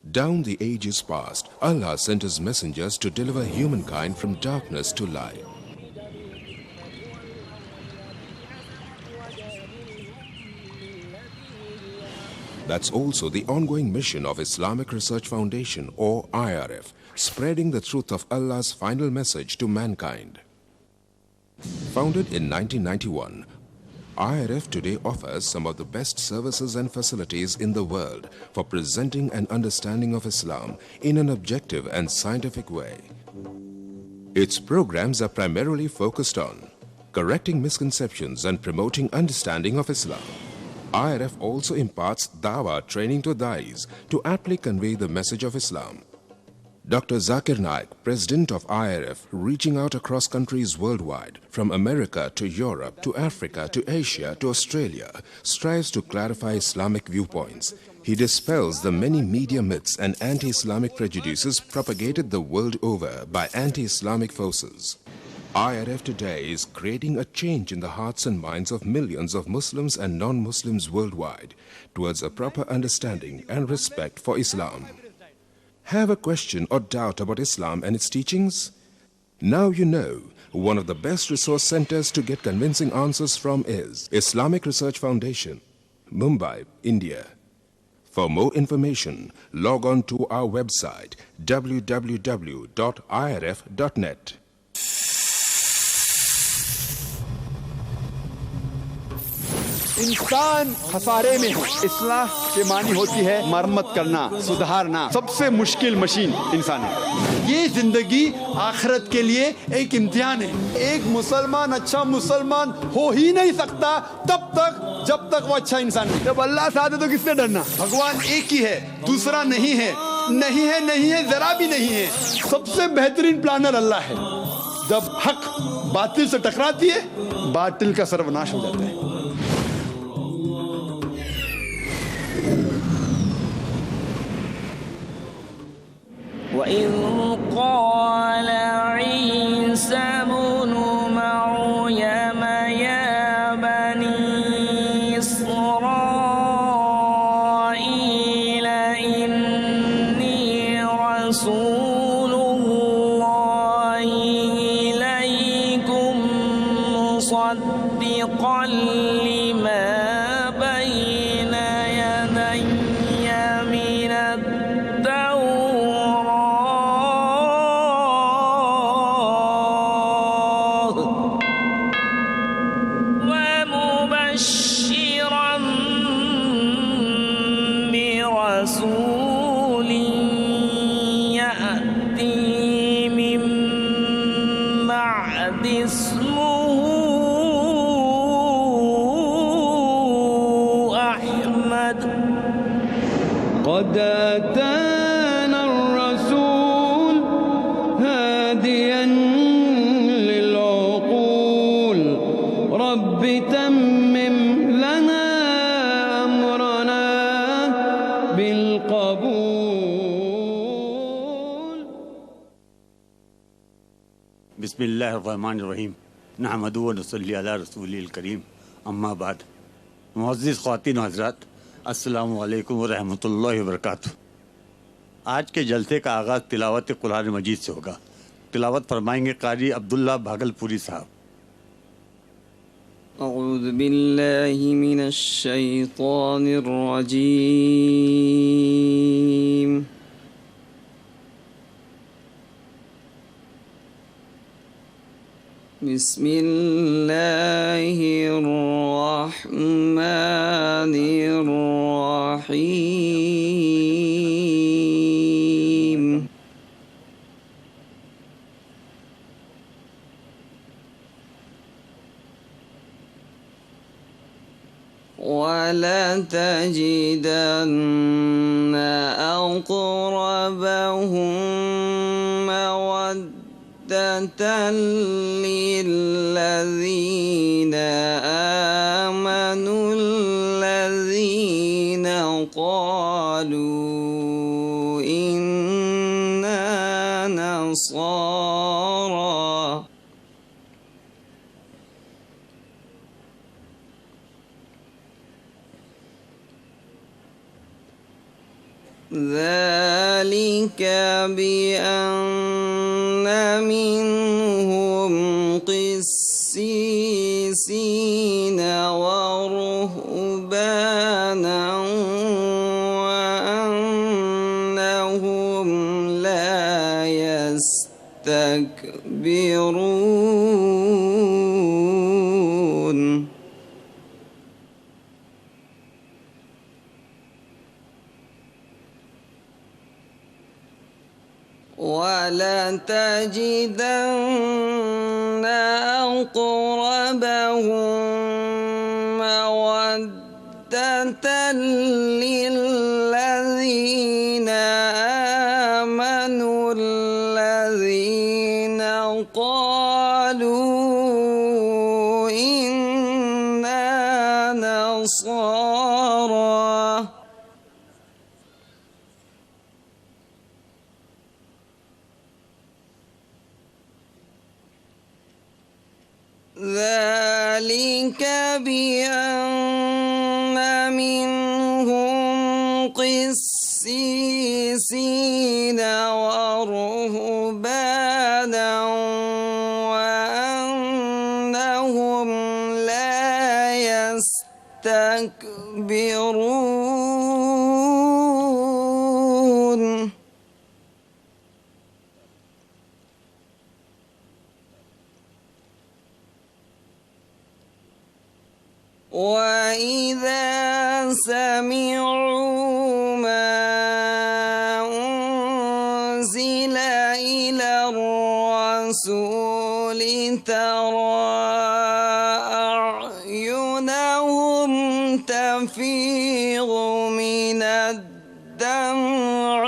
Down the ages past, Allah sent His messengers to deliver humankind from darkness to light. That's also the ongoing mission of Islamic Research Foundation, or IRF, spreading the truth of Allah's final message to mankind. Founded in 1991, IRF today offers some of the best services and facilities in the world for presenting an understanding of Islam in an objective and scientific way. Its programs are primarily focused on correcting misconceptions and promoting understanding of Islam. IRF also imparts Dawah training to Da'is to aptly convey the message of Islam. Dr. Zakir Naik, President of IRF, reaching out across countries worldwide, from America to Europe to Africa to Asia to Australia, strives to clarify Islamic viewpoints. He dispels the many media myths and anti-Islamic prejudices propagated the world over by anti-Islamic forces. IRF today is creating a change in the hearts and minds of millions of Muslims and non-Muslims worldwide towards a proper understanding and respect for Islam. Have a question or doubt about Islam and its teachings? Now you know. One of the best resource centers to get convincing answers from is Islamic Research Foundation, Mumbai, India. For more information, log on to our website www.irf.net. انسان خسارے میں ہے. اصلاح کے معنی ہوتی ہے مرمت کرنا, سدھارنا. سب سے مشکل مشین انسان ہے. یہ زندگی آخرت کے لیے ایک امتحان ہے. ایک مسلمان اچھا مسلمان ہو ہی نہیں سکتا تب تک جب تک وہ اچھا انسان نہیں. جب اللہ ساتھ ہے تو کس سے ڈرنا؟ بھگوان ایک ہی ہے, دوسرا نہیں ہے. نہیں ہے, نہیں ہے, ذرا بھی نہیں ہے. سب سے بہترین پلانر اللہ ہے. جب حق باطل سے ٹکراتی ہے, باطل کا سروناش ہو جاتا ہے. وَإِذْ قَالَ عِيسَى ابْنُ مَرْيَمَ يَا بَنِي إِسْرَائِيلَ إِنِّي رَسُولُ اللَّهِ إِلَيْكُمْ مُصَدِّقًا لِمَا بَيْنَ يَدَيَّ مِنَ رسول يأتي من بعد اسمه أحمد قد أتانا الرسول هاديا للعقول رب تمم لنا أمرنا بالقبول. بسم اللہ الرحمن الرحیم. نحمدہ و نصلی علی رسول الکریم. اما بعد. معزز خواتین و حضرات, السلام علیکم ورحمۃ اللہ وبرکاتہ. آج کے جلسے کا آغاز تلاوت قرآن مجید سے ہوگا. تلاوت فرمائیں گے قاری عبداللہ بھاگلپوری صاحب. أعوذ بالله من الشيطان الرجيم. بسم الله الرحمن الرحيم. وَلَتَجِدَنَّ أَقْرَبَهُم مَّوَدَّةً لِّلَّذِينَ آمَنُوا الَّذِينَ قَالُوا إِنَّا نَصَارَىٰ. ذلك بأن منهم قسيسين ورهبانا وأنهم لا يستكبرون ولتجدن أقربهم مودة للذين آمنوا الذين قالوا إنا نصارى ذلك بأن منهم قسيسين ورهبانا وأنهم لا يستكبرون وإذا سمعوا ما أنزل إلى الرسول ترى أعينهم تفيض من الدمع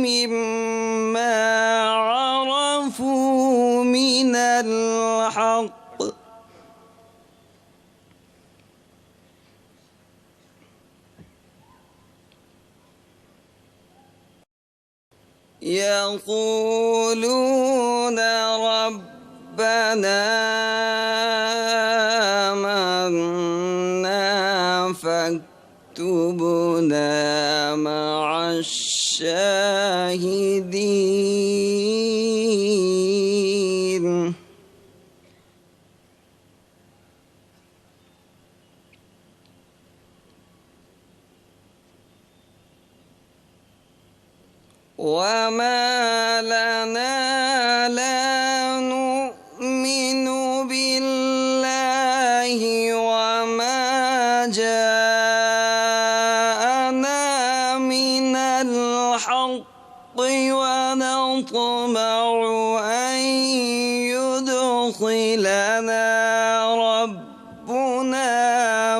مما عرفوا من الحق يقولون ربنا آمنا فاكتبنا مع الشاهدين وما لنا لا نؤمن بالله وما جاءنا من الحق ونطمع أن يدخلنا ربنا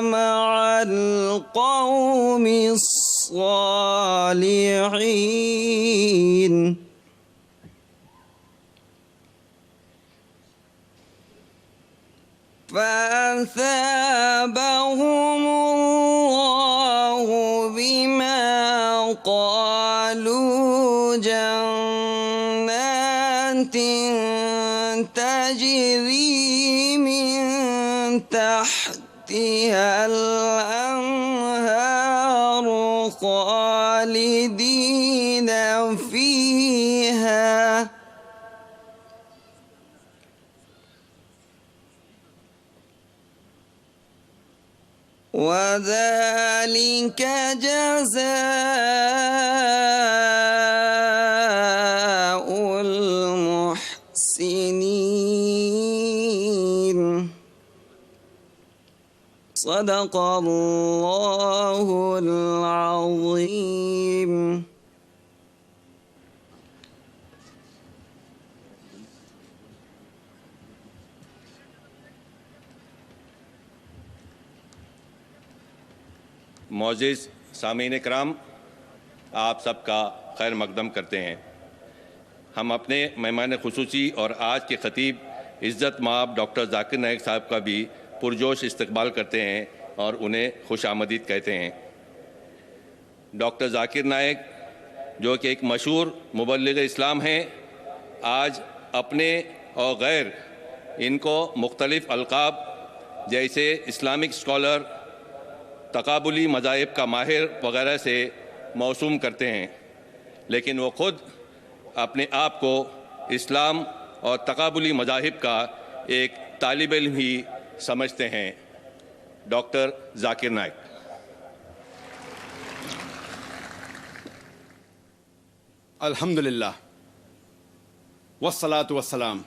مع القوم الصالحين فأثابهم الله بما قالوا جنات تجري من تحتها الأنهار خالدين فيها وذلك جزاء المحسنين صدق الله العظيم. معزز سامعین کرام، آپ سب کا خیر مقدم کرتے ہیں۔ ہم اپنے مہمان خصوصی اور آج کے خطیب عزت مآب ڈاکٹر ذاکر نائک صاحب کا بھی پرجوش استقبال کرتے ہیں اور انہیں خوش آمدید کہتے ہیں۔ ڈاکٹر ذاکر نائک جو کہ ایک مشہور مبلغ اسلام ہیں، آج اپنے اور غیر ان کو مختلف القاب جیسے اسلامک اسکالر، تقابلی مذاہب کا ماہر وغیرہ سے موسوم کرتے ہیں۔ لیکن وہ خود اپنے آپ کو اسلام اور تقابلی مذاہب کا ایک طالب علم ہی سمجھتے ہیں. ڈاکٹر ذاکر نائک. الحمدللہ والصلاة والسلام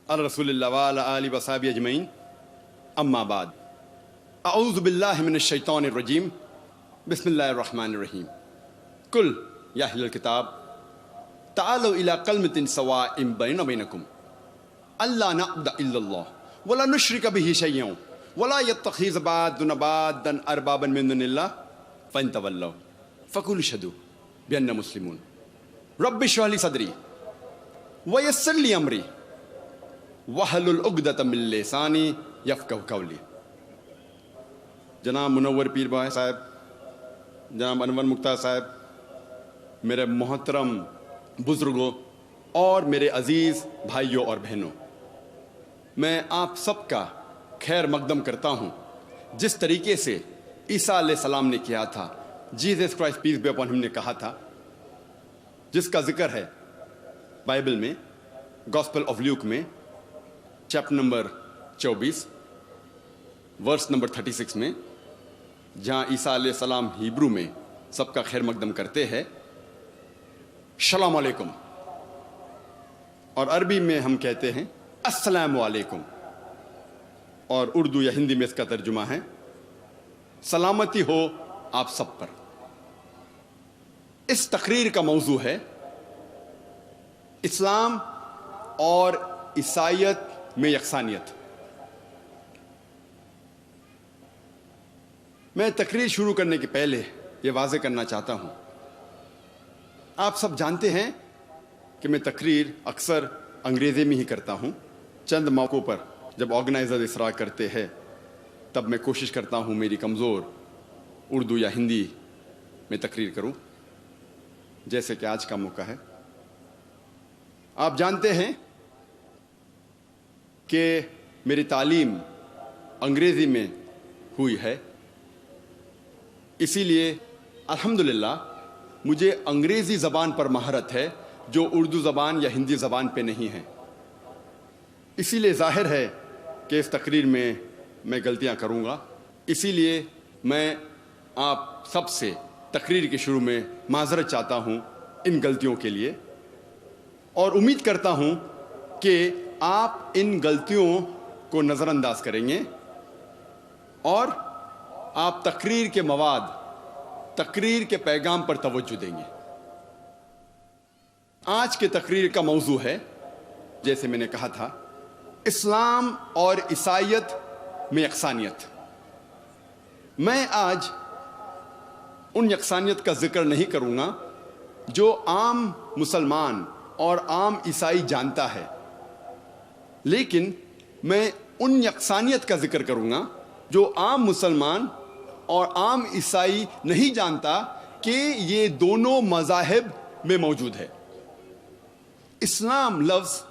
علی رسول اللہ وعلی آلہ وصحبہ اجمعین. اما بعد، اعوذ باللہ من الشیطان الرجیم، بسم اللہ الرحمن الرحیم. قل یا اہل الکتاب تعالوا الی کلمۃ سواء بیننا وبینکم الا نعبد الا اللہ ولا نشرک بہ شیئا ولا یتخذ بعضنا بعضا اربابا من دون اللہ فإن تولوا فقولوا اشہدوا بأننا مسلمون. رب اشرح لي صدری ویسر لی امری واحلل عقدۃ من لسانی یفقہوا قولی. جناب منور پیر بھائی صاحب، جناب انور مختار صاحب، میرے محترم بزرگوں اور میرے عزیز بھائیوں اور بہنوں، میں آپ سب کا خیر مقدم کرتا ہوں. جس طریقے سے عیسیٰ علیہ السلام نے کیا تھا، Jesus Christ peace be upon ہم نے کہا تھا، جس کا ذکر ہے بائبل میں گاسپل آف لیوک میں چیپٹر نمبر 24 ورس نمبر 36 میں، جہاں عیسیٰ علیہ السلام ہیبرو میں سب کا خیر مقدم کرتے ہیں السلام علیکم، اور عربی میں ہم کہتے ہیں السلام علیکم، اور اردو یا ہندی میں اس کا ترجمہ ہے سلامتی ہو آپ سب پر. اس تقریر کا موضوع ہے اسلام اور عیسائیت میں یکسانیت. میں تقریر شروع کرنے کے پہلے یہ واضح کرنا چاہتا ہوں، آپ سب جانتے ہیں کہ میں تقریر اکثر انگریزی میں ہی کرتا ہوں. چند موقعوں پر جب آرگنائزر اصرار کرتے ہیں تب میں کوشش کرتا ہوں میری کمزور اردو یا ہندی میں تقریر کروں، جیسے کہ آج کا موقع ہے. آپ جانتے ہیں کہ میری تعلیم انگریزی میں ہوئی ہے، اسی لیے الحمدللہ مجھے انگریزی زبان پر مہارت ہے جو اردو زبان یا ہندی زبان پہ نہیں ہے. اسی لیے ظاہر ہے کہ اس تقریر میں غلطیاں کروں گا. اسی لیے میں آپ سب سے تقریر کے شروع میں معذرت چاہتا ہوں ان غلطیوں کے لیے، اور امید کرتا ہوں کہ آپ ان غلطیوں کو نظر انداز کریں گے اور آپ تقریر کے مواد، تقریر کے پیغام پر توجہ دیں گے. آج کے تقریر کا موضوع ہے، جیسے میں نے کہا تھا، اسلام اور عیسائیت میں یکسانیت. میں آج ان یکسانیت کا ذکر نہیں کروں گا جو عام مسلمان اور عام عیسائی جانتا ہے، لیکن میں ان یکسانیت کا ذکر کروں گا جو عام مسلمان اور عام عیسائی نہیں جانتا کہ یہ دونوں مذاہب میں موجود ہے. اسلام لفظ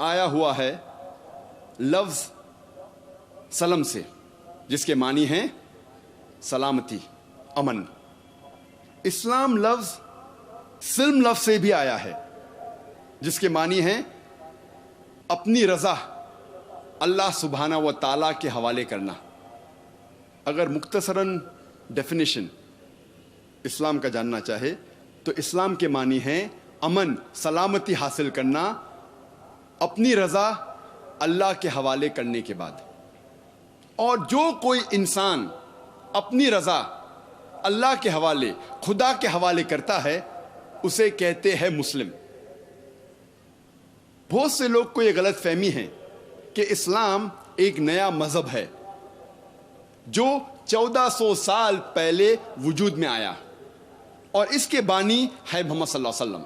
آیا ہوا ہے لفظ سلم سے، جس کے معنی ہیں سلامتی، امن. اسلام لفظ سلم لفظ سے بھی آیا ہے، جس کے معنی ہیں اپنی رضا اللہ سبحانہ و تعالیٰ کے حوالے کرنا. اگر مختصراً ڈیفینیشن اسلام کا جاننا چاہے تو اسلام کے معنی ہیں امن، سلامتی حاصل کرنا اپنی رضا اللہ کے حوالے کرنے کے بعد. اور جو کوئی انسان اپنی رضا اللہ کے حوالے، خدا کے حوالے کرتا ہے، اسے کہتے ہیں مسلم. بہت سے لوگ کو یہ غلط فہمی ہے کہ اسلام ایک نیا مذہب ہے جو 1400 سال پہلے وجود میں آیا اور اس کے بانی ہے محمد صلی اللہ علیہ وسلم.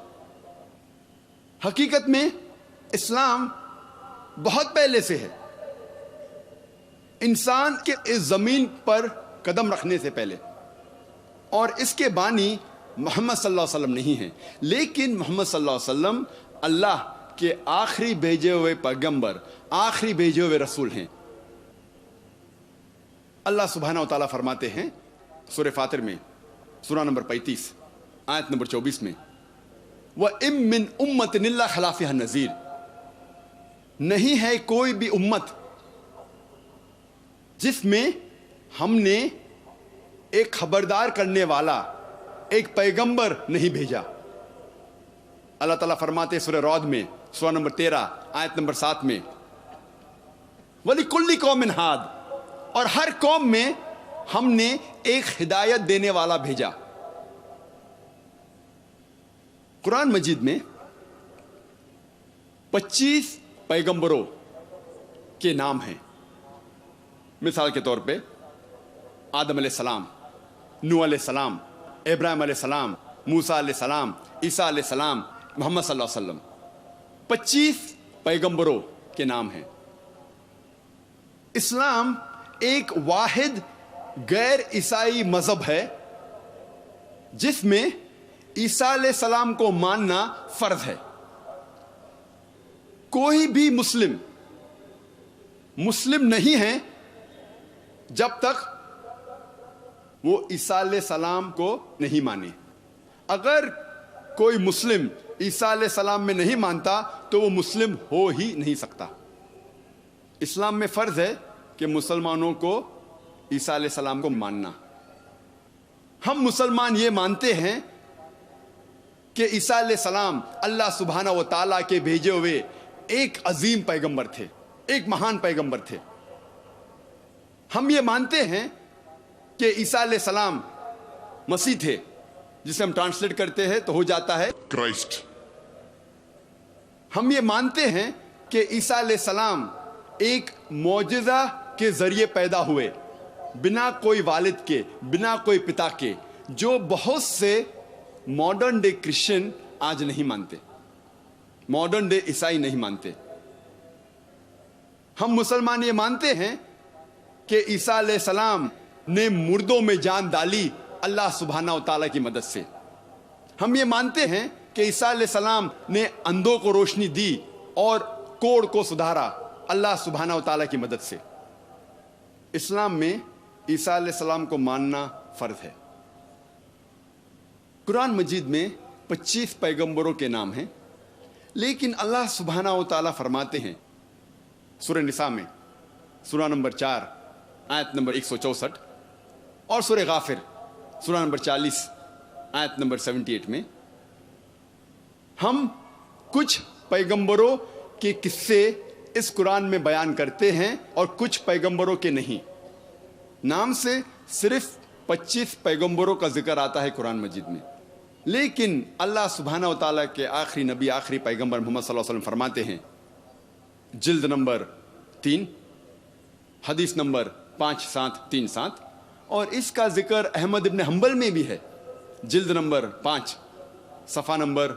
حقیقت میں اسلام بہت پہلے سے ہے، انسان کے اس زمین پر قدم رکھنے سے پہلے، اور اس کے بانی محمد صلی اللہ علیہ وسلم نہیں ہیں، لیکن محمد صلی اللہ علیہ وسلم اللہ کے آخری بھیجے ہوئے پیغمبر، آخری بھیجے ہوئے رسول ہیں. اللہ سبحانہ و تعالیٰ فرماتے ہیں سورہ فاطر میں، سورہ نمبر 35 آیت نمبر 24 میں، وَإِن مِّن أُمَّةٍ إِلَّا خَلَا فِيهَا نَذِيرٌ، نہیں ہے کوئی بھی امت جس میں ہم نے ایک خبردار کرنے والا ایک پیغمبر نہیں بھیجا۔ اللہ تعالیٰ فرماتے سورہ رعد میں سورہ نمبر 13 آیت نمبر 7 میں وَلِكُلِّ قَوْمٍ هَادٍ، اور ہر قوم میں ہم نے ایک ہدایت دینے والا بھیجا۔ قرآن مجید میں 25 پیغمبروں کے نام ہیں۔ مثال کے طور پہ آدم علیہ السلام، نوح علیہ السلام، ابراہیم علیہ السلام، موسیٰ علیہ السلام، عیسیٰ علیہ السلام، محمد صلی اللہ علیہ وسلم، 25 پیغمبروں کے نام ہیں۔ اسلام ایک واحد غیر عیسائی مذہب ہے جس میں عیسیٰ علیہ السلام کو ماننا فرض ہے۔ کوئی بھی مسلم نہیں ہے جب تک وہ عیسیٰ علیہ السلام کو نہیں مانے۔ اگر کوئی مسلم عیسیٰ علیہ السلام میں نہیں مانتا تو وہ مسلم ہو ہی نہیں سکتا۔ اسلام میں فرض ہے کہ مسلمانوں کو عیسیٰ علیہ السلام کو ماننا۔ ہم مسلمان یہ مانتے ہیں کہ عیسیٰ علیہ السلام اللہ سبحانہ و تعالیٰ کے بھیجے ہوئے ایک عظیم پیغمبر تھے، ایک مہان پیغمبر تھے۔ ہم یہ مانتے ہیں کہ عیسیٰ علیہ السلام مسیح تھے، جسے ہم ٹرانسلیٹ کرتے ہیں تو ہو جاتا ہے کرائسٹ۔ ہم یہ مانتے ہیں کہ عیسیٰ علیہ السلام ایک معجزہ کے ذریعے پیدا ہوئے، بنا کوئی والد کے، بنا کوئی پتا کے، جو بہت سے ماڈرن ڈے کرسچن آج نہیں مانتے، ماڈرن ڈے عیسائی نہیں مانتے۔ ہم مسلمان یہ مانتے ہیں کہ عیسیٰ علیہ السلام نے مردوں میں جان ڈالی اللہ سبحانہ و تعالیٰ کی مدد سے۔ ہم یہ مانتے ہیں کہ عیسیٰ علیہ السلام نے اندھوں کو روشنی دی اور کوڑ کو سدھارا اللہ سبحانہ و تعالیٰ کی مدد سے۔ اسلام میں عیسیٰ علیہ السلام کو ماننا فرض ہے۔ قرآن مجید میں 25 پیغمبروں کے نام ہیں، لیکن اللہ سبحانہ و تعالیٰ فرماتے ہیں سورہ نساء میں سورہ نمبر 4 آیت نمبر 164 اور سورہ غافر سورہ نمبر 40 آیت نمبر 78 میں ہم کچھ پیغمبروں کے قصے اس قرآن میں بیان کرتے ہیں اور کچھ پیغمبروں کے نہیں۔ نام سے صرف 25 پیغمبروں کا ذکر آتا ہے قرآن مجید میں، لیکن اللہ سبحانہ و تعالیٰ کے آخری نبی، آخری پیغمبر محمد صلی اللہ علیہ وسلم فرماتے ہیں، جلد نمبر 3 حدیث نمبر 5737، اور اس کا ذکر احمد ابن حنبل میں بھی ہے، جلد نمبر 5 صفحہ نمبر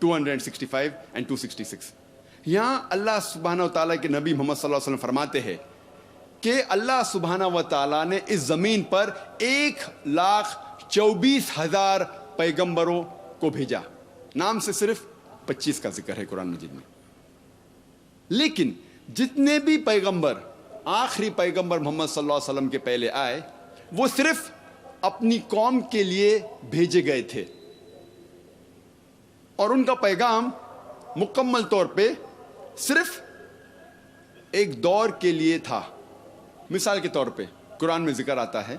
265 and 266۔ یہاں اللہ سبحانہ و تعالیٰ کے نبی محمد صلی اللہ علیہ وسلم فرماتے ہیں کہ اللہ سبحانہ و تعالیٰ نے اس زمین پر 1,24,000 پیغمبروں کو بھیجا۔ نام سے صرف 25 کا ذکر ہے قرآن مجید میں، لیکن جتنے بھی پیغمبر آخری پیغمبر محمد صلی اللہ علیہ وسلم کے پہلے آئے وہ صرف اپنی قوم کے لیے بھیجے گئے تھے، اور ان کا پیغام مکمل طور پہ صرف ایک دور کے لیے تھا۔ مثال کے طور پہ قرآن میں ذکر آتا ہے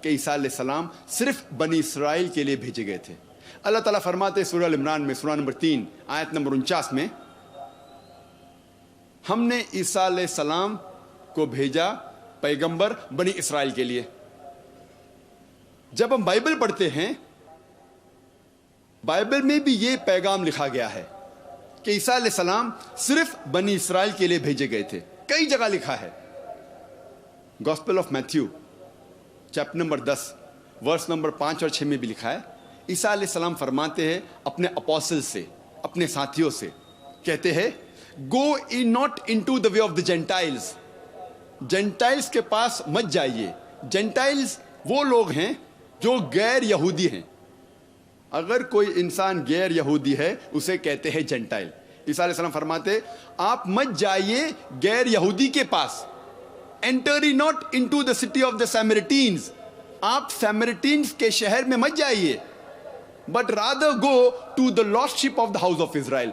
کہ عیسیٰ علیہ السلام صرف بنی اسرائیل کے لیے بھیجے گئے تھے۔ اللہ تعالیٰ فرماتے سورہ عمران میں سورہ نمبر 3 آیت نمبر 49 میں ہم نے عیسیٰ علیہ السلام کو بھیجا پیغمبر بنی اسرائیل کے لیے۔ جب ہم بائبل پڑھتے ہیں، بائبل میں بھی یہ پیغام لکھا گیا ہے کہ عیسیٰ علیہ السلام صرف بنی اسرائیل کے لیے بھیجے گئے تھے۔ کئی جگہ لکھا ہے، gospel of Matthew chapter number 10 verse number 5 اور 6 میں بھی لکھا ہے، عیسیٰ علیہ السلام فرماتے ہیں اپنے اپوسل سے، اپنے ساتھیوں سے، کہتے ہیں go in not into the way of the gentiles, gentiles کے پاس مت جائیے۔ جینٹائلز وہ لوگ ہیں جو غیر یہودی ہیں۔ اگر کوئی انسان غیر یہودی ہے اسے کہتے ہیں جینٹائل۔ عیسیٰ علیہ السلام فرماتے آپ مت جائیے غیر یہودی کے پاس، enter not into the city of the Samaritans, آپ سیمریٹینز کے شہر میں مت جائیے، but rather go to the lost sheep of the house of Israel.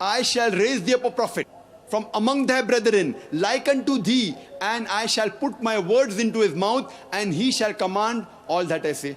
I shall raise thee up a prophet from among thy brethren like unto thee, and I shall put my words into his mouth, and he shall command all that I say.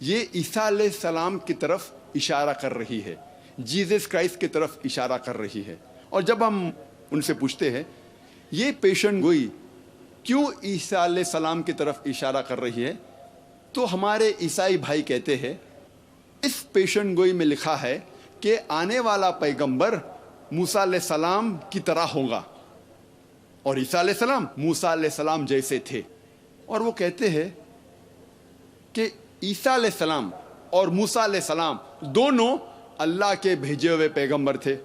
یہ عیسیٰ علیہ السلام کی طرف اشارہ کر رہی ہے، Jesus Christ کی طرف اشارہ کر رہی ہے. اور جب ہم ان سے پوچھتے ہیں یہ پیشن گوئی کیوں عیسیٰ علیہ السلام کی طرف اشارہ کر رہی ہے، تو ہمارے عیسائی بھائی کہتے ہیں اس پیشن گوئی میں لکھا ہے کہ آنے والا پیغمبر موسیٰ علیہ السلام کی طرح ہوگا، اور عیسیٰ علیہ السلام موسیٰ علیہ السلام جیسے تھے. اور وہ کہتے ہیں کہ عیسیٰ علیہ السلام اور موسیٰ علیہ السلام دونوں اللہ کے بھیجے ہوئے پیغمبر تھے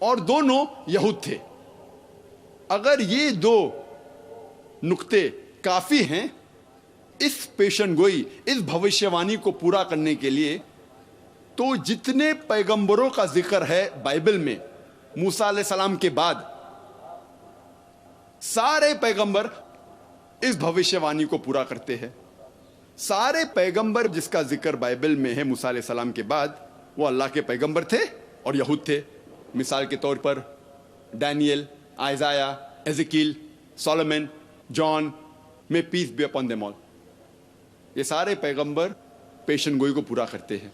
اور دونوں یہود تھے. اگر یہ دو نقطے کافی ہیں اس پیشن گوئی، اس بھوشیوانی کو پورا کرنے کے لیے، تو جتنے پیغمبروں کا ذکر ہے بائبل میں موسیٰ علیہ السلام کے بعد، سارے پیغمبر اس بھوشیوانی کو پورا کرتے ہیں. سارے پیغمبر جس کا ذکر بائبل میں ہے موسیٰ علیہ السلام کے بعد، وہ اللہ کے پیغمبر تھے اور یہود تھے. مثال کے طور پر ڈینیل، آئزایا، ایزیکیل، سولومن، جان، میں peace be upon them all. یہ سارے پیغمبر پیشن گوئی کو پورا کرتے ہیں.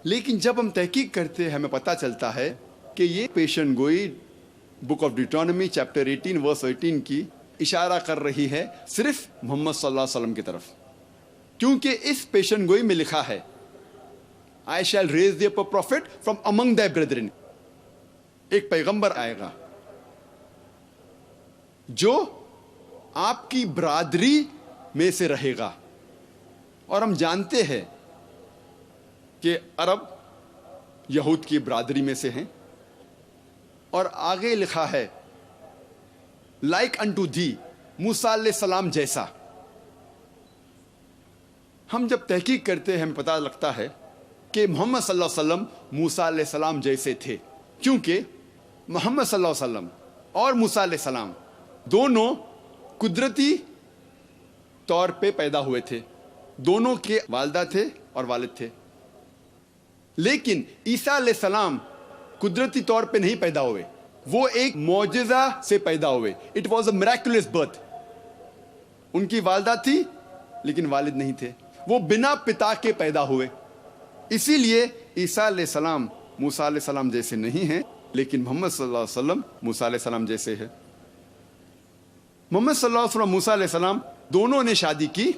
لیکن جب ہم تحقیق کرتے ہیں ہمیں پتہ چلتا ہے کہ یہ پیشن گوئی بک آف ڈیوٹرانومی چیپٹر 18 ورس 18 کی اشارہ کر رہی ہے صرف محمد صلی اللہ علیہ وسلم کی طرف. کیونکہ اس پیشن گوئی میں لکھا ہے I shall raise thee up a prophet from among thy brethren. ایک پیغمبر آئے گا جو آپ کی برادری میں سے رہے گا. اور ہم جانتے ہیں کہ عرب یہود کی برادری میں سے ہیں. اور آگے لکھا ہے لائک انٹو دی، موسیٰ علیہ السلام جیسا. ہم جب تحقیق کرتے ہیں ہمیں پتہ لگتا ہے کہ محمد صلی اللہ علیہ وسلم موسیٰ علیہ السلام جیسے تھے، کیونکہ محمد صلی اللہ علیہ وسلم اور موسیٰ علیہ السلام دونوں قدرتی طور پہ پیدا ہوئے تھے. دونوں کے والدہ تھے اور والد تھے. لیکن عیسیٰ علیہ السلام قدرتی طور پہ نہیں پیدا ہوئے، وہ ایک معجزہ سے پیدا ہوئے. It was a miraculous birth. ان کی والدہ تھی لیکن والد نہیں تھے، وہ بنا پتا کے پیدا ہوئے. اسی لیے عیسیٰ علیہ السلام موسیٰ علیہ السلام جیسے نہیں ہیں، لیکن محمد صلی اللہ علیہ وسلم موسیٰ علیہ السلام جیسے ہے. محمد صلی اللہ علیہ وسلم موسیٰ علیہ السلام دونوں نے شادی کی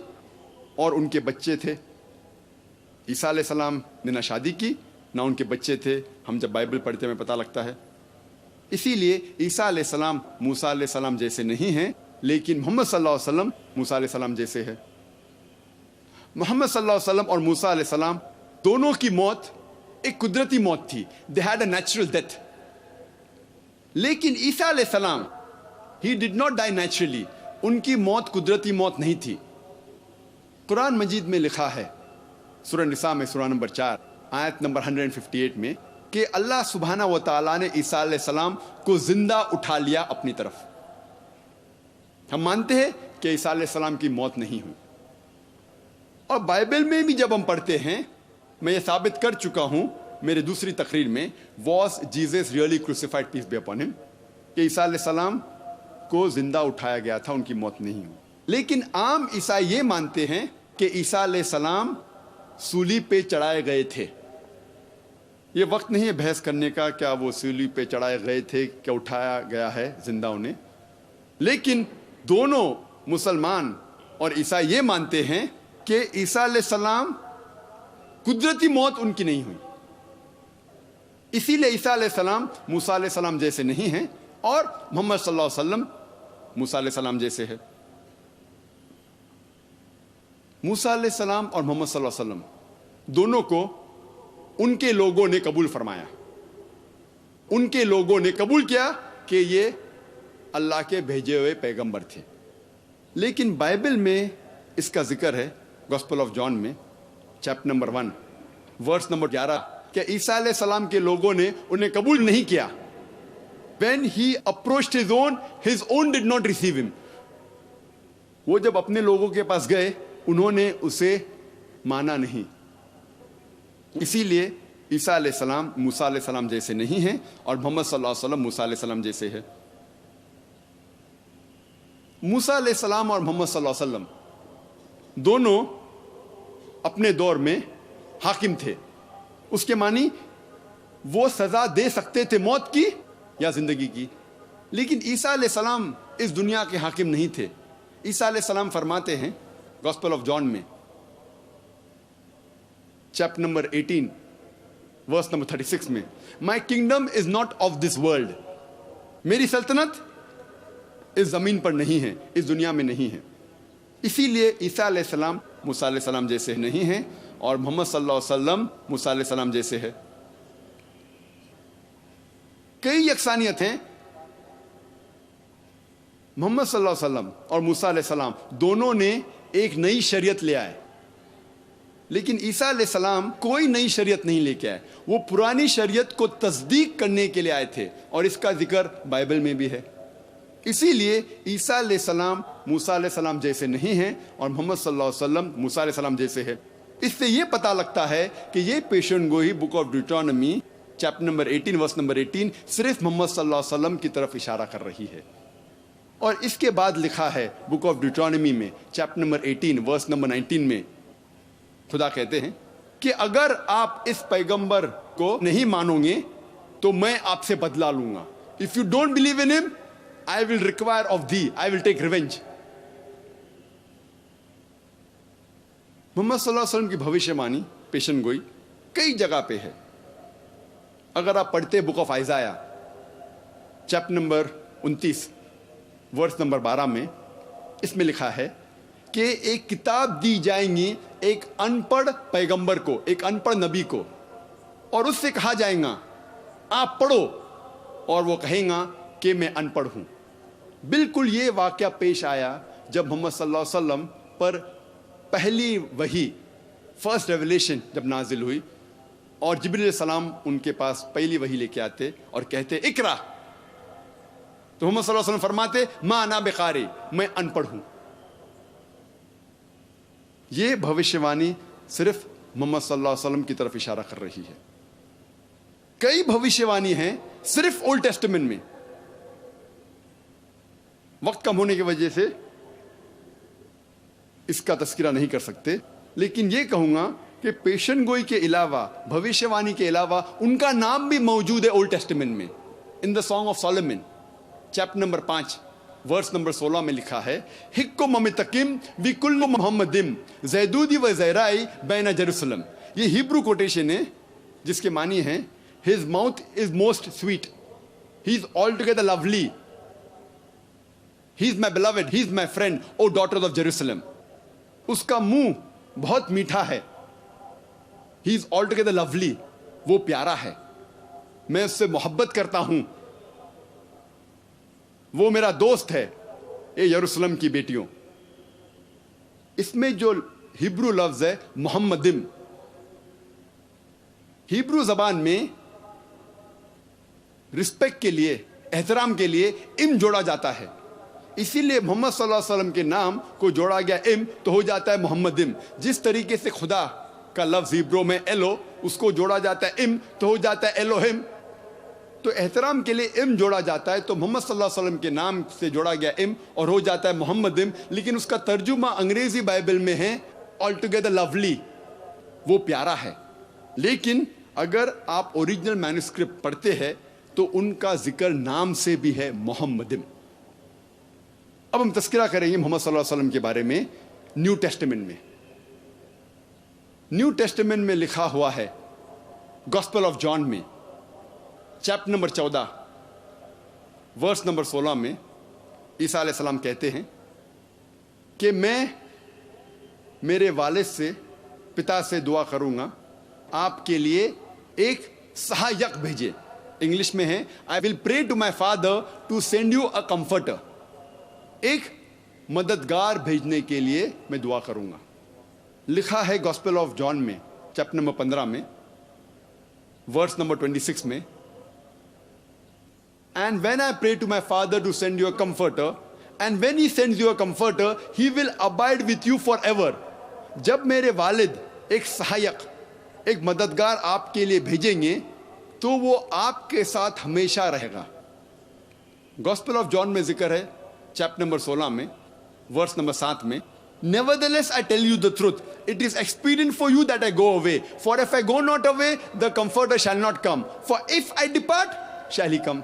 اور ان کے بچے تھے. عیسیٰ علیہ السلام نے نہ شادی کی نہ ان کے بچے تھے. ہم جب بائبل پڑھتے ہیں ہمیں پتہ لگتا ہے. اسی لیے عیسیٰ علیہ السلام موسیٰ علیہ السلام جیسے نہیں ہیں، لیکن محمد صلی اللہ علیہ وسلم موسیٰ علیہ السلام جیسے ہے. محمد صلی اللہ علیہ وسلم اور موسیٰ علیہ السلام دونوں کی موت ایک قدرتی موت تھی. they had a natural death. لیکن عیسیٰ علیہ السلام he did not die naturally. ان کی موت قدرتی موت نہیں تھی. قرآن مجید میں لکھا ہے سورہ نساء میں سورہ نمبر 4 آیت نمبر 158 میں کہ اللہ سبحانہ و تعالیٰ نے عیسیٰ علیہ السلام کو زندہ اٹھا لیا اپنی طرف. ہم مانتے ہیں کہ عیسیٰ علیہ السلام کی موت نہیں ہوئی. اور بائبل میں بھی جب ہم پڑھتے ہیں، میں یہ ثابت کر چکا ہوں میرے دوسری تقریر میں، was Jesus really crucified peace be upon him, کہ عیسیٰ علیہ السلام کو زندہ اٹھایا گیا تھا، ان کی موت نہیں ہوئی. لیکن عام عیسائی یہ مانتے ہیں کہ عیسیٰ علیہ السلام سولی پہ چڑھائے گئے تھے. یہ وقت نہیں ہے بحث کرنے کا کیا وہ سولی پہ چڑھائے گئے تھے، کیا اٹھایا گیا ہے زندہ انہیں. لیکن دونوں مسلمان اور عیسائی یہ مانتے ہیں کہ عیسیٰ علیہ السلام قدرتی موت ان کی نہیں ہوئی. اسی لیے عیسیٰ علیہ السلام موسیٰ علیہ السلام جیسے نہیں ہیں اور محمد صلی اللہ علیہ وسلم موسیٰ علیہ السلام جیسے ہے. موسیٰ علیہ السلام اور محمد صلی اللہ علیہ وسلم دونوں کو ان کے لوگوں نے قبول فرمایا. ان کے لوگوں نے قبول کیا کہ یہ اللہ کے بھیجے ہوئے پیغمبر تھے. لیکن بائبل میں اس کا ذکر ہے گوسپل آف جان میں چیپٹر نمبر 1 ورس نمبر 11 کہ عیسیٰ علیہ السلام کے لوگوں نے انہیں قبول نہیں کیا. When he approached his own did not receive him. وہ جب اپنے لوگوں کے پاس گئے انہوں نے اسے مانا نہیں. اسی لیے عیسیٰ علیہ السلام موسیٰ علیہ السلام جیسے نہیں ہیں اور محمد صلی اللہ علیہ وسلم موسیٰ علیہ السلام جیسے ہے. موسیٰ علیہ السلام اور محمد صلی اللہ علیہ وسلم دونوں اپنے دور میں حاکم تھے. اس کے معنی وہ سزا دے سکتے تھے موت کی یا زندگی کی. لیکن عیسیٰ علیہ السلام اس دنیا کے حاکم نہیں تھے. عیسیٰ علیہ السلام فرماتے ہیں گاسپل آف جان میں چیپٹر نمبر 18 ورس نمبر 36 میں, my kingdom is not of this world. میری سلطنت اس زمین پر نہیں ہے, اس دنیا میں نہیں ہے. اسی لیے عیسیٰ علیہ السلام موسیٰ علیہ السلام جیسے نہیں ہیں اور محمد صلی اللہ علیہ وسلم موسیٰ علیہ السلام جیسے ہے. کئی یکسانیت ہیں. محمد صلی اللہ علیہ وسلم اور موسیٰ علیہ السلام دونوں نے ایک نئی شریعت لے آئے, لیکن عیسیٰ علیہ السلام کوئی نئی شریعت نہیں لے کے آئے. وہ پرانی شریعت کو تصدیق کرنے کے لیے آئے تھے اور اس کا ذکر بائبل میں بھی ہے. اسی لیے عیسیٰ علیہ السلام موسیٰ علیہ السلام جیسے نہیں ہیں اور محمد صلی اللہ علیہ وسلم موسیٰ علیہ السلام جیسے ہے. اس سے یہ پتہ لگتا ہے کہ یہ پیشن گوئی book of Deuteronomy chapter number 18 verse number 18 صرف محمد صلی اللہ علیہ وسلم کی طرف اشارہ کر رہی ہے. اور اس کے بعد لکھا ہے بک آف ڈیوٹرانومی میں چیپٹر نمبر 18 ورس نمبر 19 میں خدا کہتے ہیں کہ اگر آپ اس پیغمبر کو نہیں مانو گے تو میں آپ سے بدلہ لوں گا. If you don't believe in him, I will require of thee, I will take revenge. محمد صلی اللہ علیہ وسلم کی بھوشیہ وانی پیشن گوئی کئی جگہ پہ ہے. اگر آپ پڑھتے book of Isaiah chapter number 29 verse number 12 میں, اس میں لکھا ہے کہ ایک کتاب دی جائیں گی ایک ان پڑھ پیغمبر کو, ایک ان پڑھ نبی کو, اور اس سے کہا جائے گا آپ پڑھو, اور وہ کہیں گا کہ میں ان پڑھ ہوں. بالکل یہ واقعہ پیش آیا جب محمد صلی اللہ علیہ وسلم پر پہلی وحی فرسٹ ریویلیشن جب نازل ہوئی اور جبریل علیہ السلام ان کے پاس پہلی وحی لے کے آتے اور کہتے اقرا, تو محمد صلی اللہ علیہ وسلم فرماتے ما انا بقاری, میں ان پڑھ ہوں. یہ بھوشیوانی صرف محمد صلی اللہ علیہ وسلم کی طرف اشارہ کر رہی ہے. کئی بھوشیوانی ہیں صرف اولڈ ٹیسٹمنٹ میں. وقت کم ہونے کی وجہ سے اس کا تذکرہ نہیں کر سکتے, لیکن یہ کہوں گا کہ پیشن گوئی کے علاوہ, بھوشیوانی کے علاوہ ان کا نام بھی موجود ہے اولڈ ٹیسٹمنٹ میں. In the song of Solomon chapter number 5 verse number 16 میں لکھا ہے حکم ممتقم وی کل محمدم زیدودی و زیرائی بین جیروسلم. یہ ہیبرو کوٹیشن ہے جس کے معنی ہیں his mouth is most sweet, he is altogether lovely, he is my beloved, he is my friend, O daughters of Jerusalem. اس کا منہ بہت میٹھا ہے, he is altogether lovely, وہ پیارا ہے, میں اس سے محبت کرتا ہوں, وہ میرا دوست ہے, اے یروشلم کی بیٹیوں. اس میں جو ہیبرو لفظ ہے محمدم, ہیبرو زبان میں رسپیکٹ کے لیے, احترام کے لیے ام جوڑا جاتا ہے. اسی لیے محمد صلی اللہ علیہ وسلم کے نام کو جوڑا گیا ام تو ہو جاتا ہے محمدم. جس طریقے سے خدا کا لفظ ہیبرو میں ایلو, اس کو جوڑا جاتا ہے ام تو ہو جاتا ہے ایلوہم. تو احترام کے لیے ام جوڑا جاتا ہے, تو محمد صلی اللہ علیہ وسلم کے نام سے جوڑا گیا ام اور ہو جاتا ہے محمدم. لیکن اس کا ترجمہ انگریزی بائبل میں ہے آل ٹوگیدر لولی, وہ پیارا ہے. لیکن اگر آپ اوریجنل مینوسکرپٹ پڑھتے ہیں تو ان کا ذکر نام سے بھی ہے محمدم. اب ہم تذکرہ کریں گے محمد صلی اللہ علیہ وسلم کے بارے میں نیو ٹیسٹمنٹ میں. نیو ٹیسٹمنٹ میں لکھا ہوا ہے گاسپل آف جان میں چیپٹر نمبر 14 ورس نمبر 16 میں عیسیٰ علیہ السلام کہتے ہیں کہ میں میرے والد سے, پتا سے دعا کروں گا آپ کے لیے ایک سہایک بھیجے. انگلش میں ہے I will pray to my father to send you a comforter. ایک مددگار بھیجنے کے لیے میں دعا کروں گا. لکھا ہے گاسپل آف جان میں چیپٹر نمبر 15 میں ورس نمبر 26 میں And when I pray to my father to send you a comforter, and when he sends you a comforter, he will abide with you forever. جب میرے والد ایک سہایک, ایک مددگار آپ کے لیے بھیجیں گے تو وہ آپ کے ساتھ ہمیشہ رہے گا. گاسپل آف جان میں ذکر ہے چیپٹر نمبر 16 میں ورس نمبر 7 میں Nevertheless, I tell you the truth. It is expedient for you that I go away. For if I go not away, the Comforter shall not come. For if I depart, shall he come.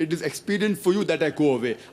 It is expedient for you that I go away.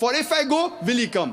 For if I go, will he come?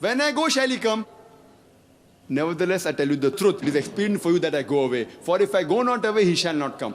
When I go, shall he come? Nevertheless, I tell you the truth. It is expedient for you that I go away. For if I go not away, he shall not come.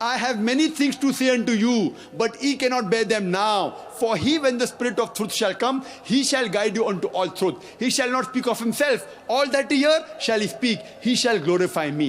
I have many things to say unto you, but ye cannot bear them now. For he, when the Spirit of truth shall come, he shall guide you unto all truth. He shall not speak of himself. All that he hear shall he speak. He shall glorify me.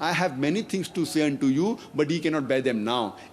I have many things to say unto you, but ye cannot bear them now.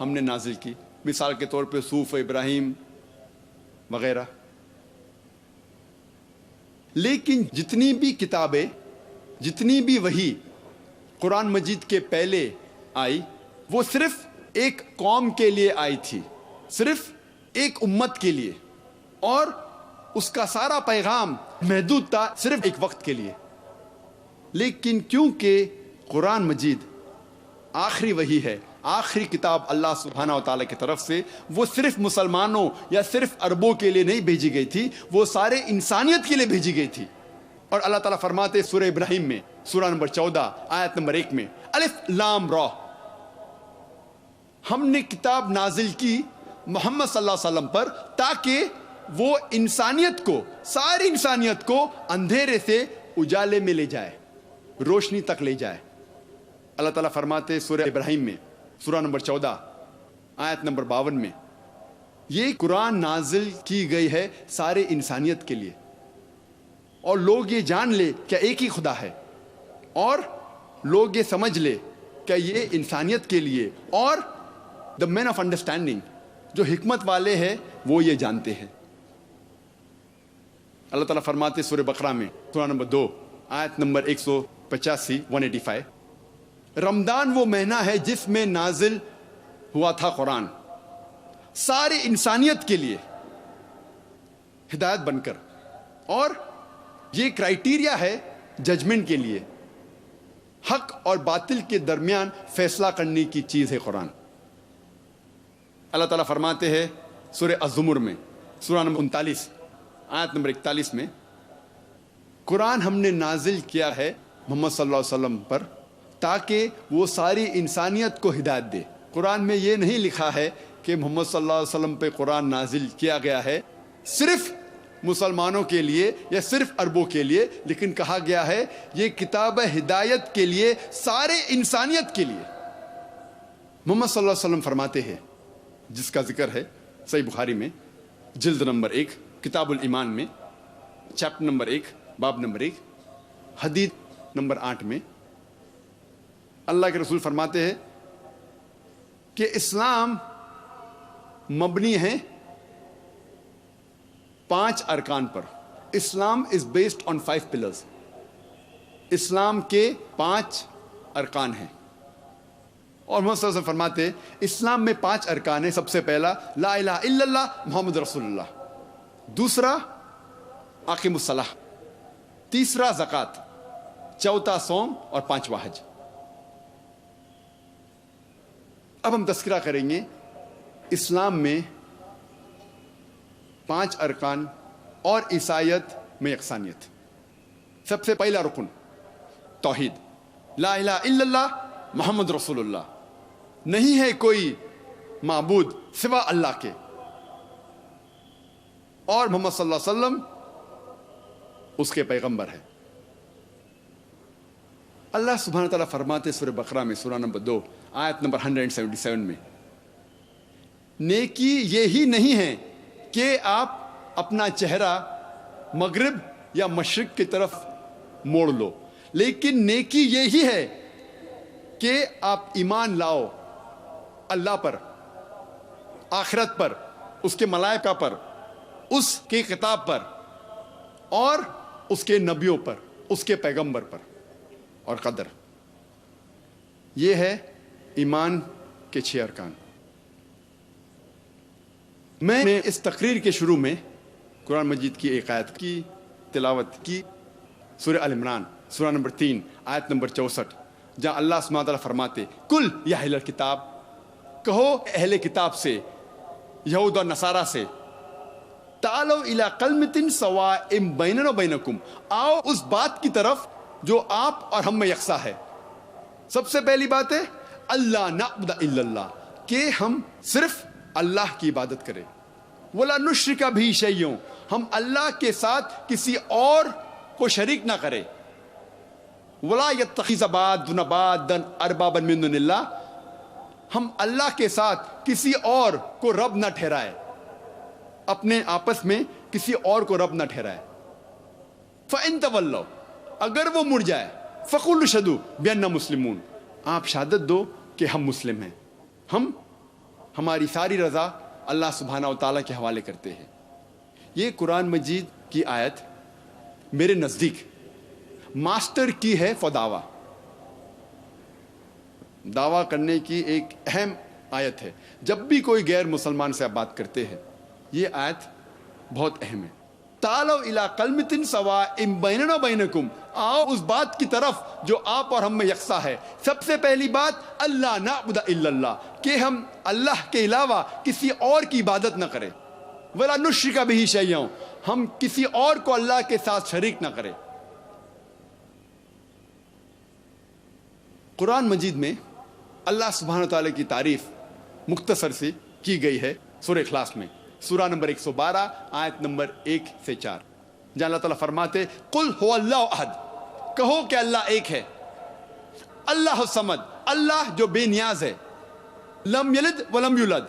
ہم نے نازل کی، مثال کے طور پہ صحف ابراہیم وغیرہ. لیکن جتنی بھی کتابیں، جتنی بھی وحی قرآن مجید کے پہلے آئی، وہ صرف ایک قوم کے لیے آئی تھی، صرف ایک امت کے لیے، اور اس کا سارا پیغام محدود تھا صرف ایک وقت کے لیے. لیکن کیونکہ قرآن مجید آخری وحی ہے، آخری کتاب اللہ سبحانہ و تعالیٰ کی طرف سے، وہ صرف مسلمانوں یا صرف عربوں کے لیے نہیں بھیجی گئی تھی، وہ سارے انسانیت کے لیے بھیجی گئی تھی. اور اللہ تعالیٰ فرماتے سورہ ابراہیم میں، سورہ نمبر 14 آیت نمبر 1 میں، الف لام را، ہم نے کتاب نازل کی محمد صلی اللہ علیہ وسلم پر تاکہ وہ انسانیت کو، ساری انسانیت کو اندھیرے سے اجالے میں لے جائے، روشنی تک لے جائے. اللہ تعالیٰ فرماتے سورہ ابراہیم میں، سورہ نمبر 14 آیت نمبر 52 میں، یہ قرآن نازل کی گئی ہے سارے انسانیت کے لیے، اور لوگ یہ جان لے کہ ایک ہی خدا ہے، اور لوگ یہ سمجھ لے کہ یہ انسانیت کے لیے، اور دا مین آف انڈرسٹینڈنگ، جو حکمت والے ہیں وہ یہ جانتے ہیں. اللہ تعالیٰ فرماتے سورہ بقرہ میں، سورہ نمبر 2 آیت نمبر 185 رمضان وہ مہینہ ہے جس میں نازل ہوا تھا قرآن، ساری انسانیت کے لیے ہدایت بن کر، اور یہ کرائیٹیریا ہے ججمنٹ کے لیے، حق اور باطل کے درمیان فیصلہ کرنے کی چیز ہے قرآن. اللہ تعالیٰ فرماتے ہیں سورہ الزمر میں، سورہ نمبر 39 آیت نمبر 41 میں، قرآن ہم نے نازل کیا ہے محمد صلی اللہ علیہ وسلم پر تاکہ وہ ساری انسانیت کو ہدایت دے. قرآن میں یہ نہیں لکھا ہے کہ محمد صلی اللہ علیہ وسلم پہ قرآن نازل کیا گیا ہے صرف مسلمانوں کے لیے یا صرف عربوں کے لیے، لیکن کہا گیا ہے یہ کتاب ہدایت کے لیے، سارے انسانیت کے لیے. محمد صلی اللہ علیہ وسلم فرماتے ہیں، جس کا ذکر ہے صحیح بخاری میں، جلد نمبر 1 کتاب الایمان میں، چیپٹر نمبر 1 باب نمبر 1 حدیث نمبر 8 میں، اللہ کے رسول فرماتے ہیں کہ اسلام مبنی ہے 5 ارکان پر. اسلام از بیسڈ آن 5 پلرز. اسلام کے 5 ارکان ہیں، اور محمد صلی اللہ علیہ وسلم فرماتے ہیں اسلام میں 5 ارکان ہیں. سب سے پہلا لا الہ الا اللہ محمد رسول اللہ، دوسرا اقیم الصلاۃ، تیسرا زکوٰۃ، چوتھا صوم، اور 5واں حج. اب ہم تذکرہ کریں گے اسلام میں 5 ارکان اور عیسائیت میں یکسانیت. سب سے پہلا رکن توحید، لا الہ الا اللہ محمد رسول اللہ، نہیں ہے کوئی معبود سوا اللہ کے، اور محمد صلی اللہ علیہ وسلم اس کے پیغمبر ہے. اللہ سبحانہ تعالیٰ فرماتے سورہ بقرہ میں، سورہ نمبر 2 آیت نمبر 177 میں، نیکی یہی نہیں ہے کہ آپ اپنا چہرہ مغرب یا مشرق کی طرف موڑ لو، لیکن نیکی یہی ہے کہ آپ ایمان لاؤ اللہ پر، آخرت پر، اس کے ملائکہ پر، اس کی کتاب پر، اور اس کے نبیوں پر، اس کے پیغمبر پر، اور قدر. یہ ہے ایمان کے 6 ارکان. میں نے اس تقریر کے شروع میں قرآن مجید کی ایک آیت کی تلاوت کی، سورہ آل عمران، سورہ نمبر 3 آیت نمبر 64، جہاں اللہ سبحانہ تعالیٰ فرماتے کل یا اہل الکتاب، کہو اہل کتاب سے، یہود اور نصارہ سے، تعالوا الی کلمۃ سواء بیننا و بینکم، آؤ اس بات کی طرف جو آپ اور ہم میں یکساں ہے. سب سے پہلی بات ہے اللہ نعبد الا اللہ، کہ ہم صرف اللہ کی عبادت کریں، ولا نشرک بہ شیئا، ہم اللہ کے ساتھ کسی اور کو شریک نہ کریں، ولا یتخذ بعضنا بعضا اربابا من دون اللہ، ہم اللہ کے ساتھ کسی اور کو رب نہ ٹھہرائے، اپنے آپس میں کسی اور کو رب نہ ٹھہرائے. فَإِن تَوَلَّوْا، اگر وہ مڑ جائے، فَقُولُوا اشْهَدُوا بِأَنَّا مُسْلِمُونَ، آپ شہادت دو کہ ہم مسلم ہیں، ہم ہماری ساری رضا اللہ سبحانہ و تعالیٰ کے حوالے کرتے ہیں. یہ قرآن مجید کی آیت میرے نزدیک ماسٹر کی ہے فور دعویٰ کرنے کی ایک اہم آیت ہے. جب بھی کوئی غیر مسلمان سے آپ بات کرتے ہیں یہ آیت بہت اہم ہے. تعالوا الی کلمۃ سواء بیننا و بینکم، آؤ اس بات کی طرف جو آپ اور ہم میں یکساں ہے. سب سے پہلی بات اللہ نعبد الا اللہ، کہ ہم اللہ کے علاوہ کسی اور کی عبادت نہ کریں. ولا نشرک بہ شیئا، ہم کسی اور کو اللہ کے ساتھ شریک نہ کریں. قرآن مجید میں اللہ سبحانہ تعالیٰ کی تعریف مختصر سی کی گئی ہے سورہ اخلاص میں، سورہ نمبر 112 آیت نمبر 1 سے 4، جہاں اللہ تعالیٰ فرماتے قل هو اللہ احد، کہو کہ اللہ ایک ہے. اللہ الصمد، اللہ جو بے نیاز ہے. لم یلد ولم یولد،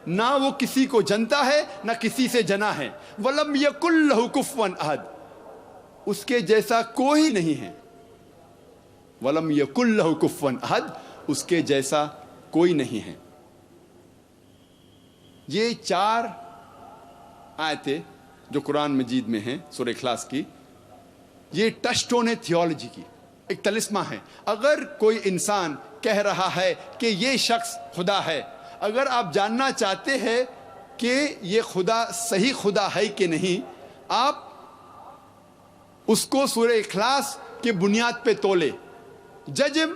نہ وہ کسی کو جنتا ہے نہ کسی سے جنا ہے. ولم یکن لہ کفوا احد، اس کے جیسا کوئی نہیں ہے. ولم یکن لہ کفوا احد، اس کے جیسا کوئی نہیں ہے. یہ 4 آیتیں جو قرآن مجید میں ہیں سورہ اخلاص کی، یہ ٹچ سٹون ہے تھیولوجی کی، ایک طلسمہ ہے. اگر کوئی انسان کہہ رہا ہے کہ یہ شخص خدا ہے، اگر آپ جاننا چاہتے ہیں کہ یہ خدا صحیح خدا ہے کہ نہیں، آپ اس کو سورہ اخلاص کی بنیاد پہ تولے. جج ہم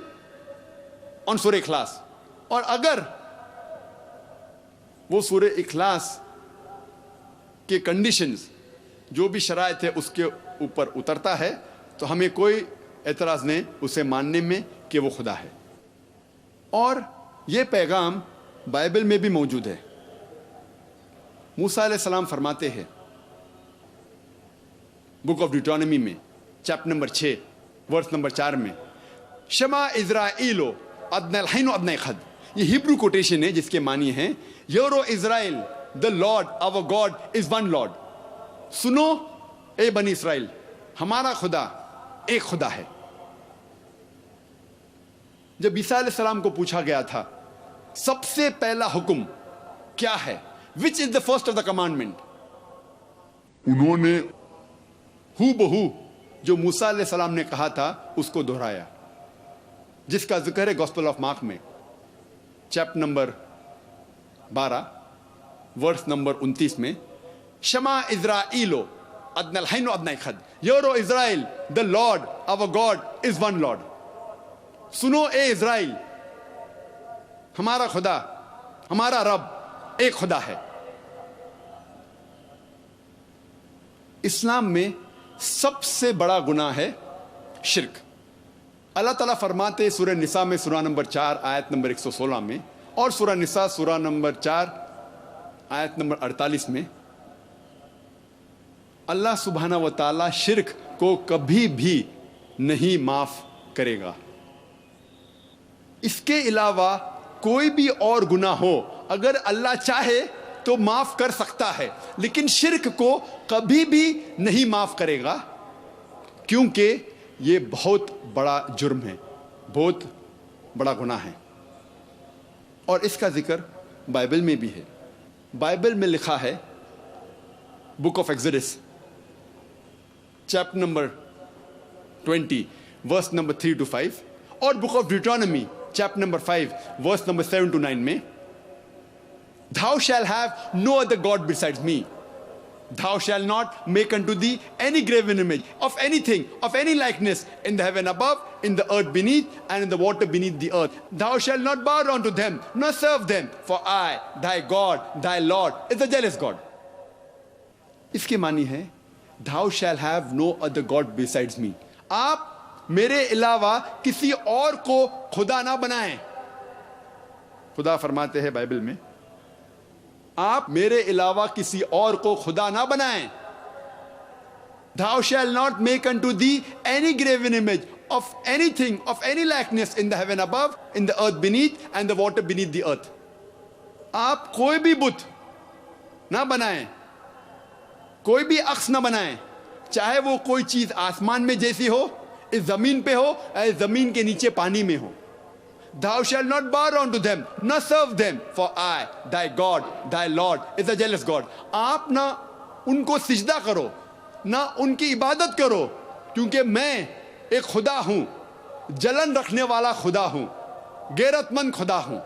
آن سورہ اخلاص. اور اگر وہ سورہ اخلاص کے کنڈیشنز جو بھی شرائط ہے اس کے اوپر اترتا ہے تو ہمیں کوئی اعتراض نہیں اسے ماننے میں کہ وہ خدا ہے. اور یہ پیغام بائبل میں بھی موجود ہے. موسیٰ علیہ السلام فرماتے ہیں بک آف ڈیوٹرانومی میں چیپٹر نمبر 6 ورس نمبر 4 میں، شما اسرائیل ادنی الحین و ادنی خد. یہ ہیبرو کوٹیشن ہے جس کے معنی ہیں euro Israel the Lord our God is one Lord. سنو اے بنی اسرائیل، ہمارا خدا ایک خدا ہے. جب عیسیٰ علیہ السلام کو پوچھا گیا تھا سب سے پہلا حکم کیا ہے، which is the first of the commandment، انہوں نے ہو بہو جو موسیٰ علیہ السلام نے کہا تھا اس کو دہرایا، جس کا ذکر ہے گوسپل آف مارک میں چیپٹر نمبر 12 ورس نمبر 29 میں. شما اسرائیلو ادنی الحین و ادنی خد، euro Israel the Lord our God is one Lord. سنو اے اسرائیل، ہمارا خدا، ہمارا رب ایک خدا ہے. اسلام میں سب سے بڑا گناہ ہے شرک. اللہ تعالیٰ فرماتے سورہ نساء میں سورہ نمبر 4 آیت نمبر 116 میں، اور سورہ نساء سورہ نمبر 4 آیت نمبر 48 میں، اللہ سبحانہ و تعالیٰ شرک کو کبھی بھی نہیں معاف کرے گا. اس کے علاوہ کوئی بھی اور گناہ ہو اگر اللہ چاہے تو معاف کر سکتا ہے، لیکن شرک کو کبھی بھی نہیں معاف کرے گا، کیونکہ یہ بہت بڑا جرم ہے، بہت بڑا گناہ ہے. اور اس کا ذکر بائبل میں بھی ہے. بائبل میں لکھا ہے book of Exodus chapter number 20 verse number 3 to 5، اور book of Deuteronomy chapter number 5 verse number 7 to 9 میں، Thou shall have no other God besides me. Thou shall not make unto thee any graven image of anything, of any likeness in the heaven above, in the earth beneath, and in the water beneath the earth. Thou shalt not bow down to them, nor serve them, for I, thy God, thy Lord, is a jealous God. اس کے معنی ہے Thou shall have no other God besides me. آپ میرے علاوہ کسی اور کو خدا نہ بنائیں. خدا فرماتے ہیں بائبل میں آپ میرے علاوہ کسی اور کو خدا نہ بنائیں. Thou shall not make unto thee any graven image of anything, of any likeness in the heaven above, in the earth beneath, and the water beneath the earth. آپ کوئی بھی بت نہ بنائیں، کوئی بھی عکس نہ بنائیں، چاہے وہ کوئی چیز آسمان میں جیسی ہو، اس زمین پہ ہو، یا اس زمین کے نیچے پانی میں ہو. Thou shalt not bow down to them, nor serve them, for I, thy God, thy Lord, is a jealous God. آپ نہ ان کو سجدہ کرو نہ ان کی عبادت کرو، کیونکہ میں ایک خدا ہوں، جلن رکھنے والا خدا ہوں، غیرت مند خدا ہوں.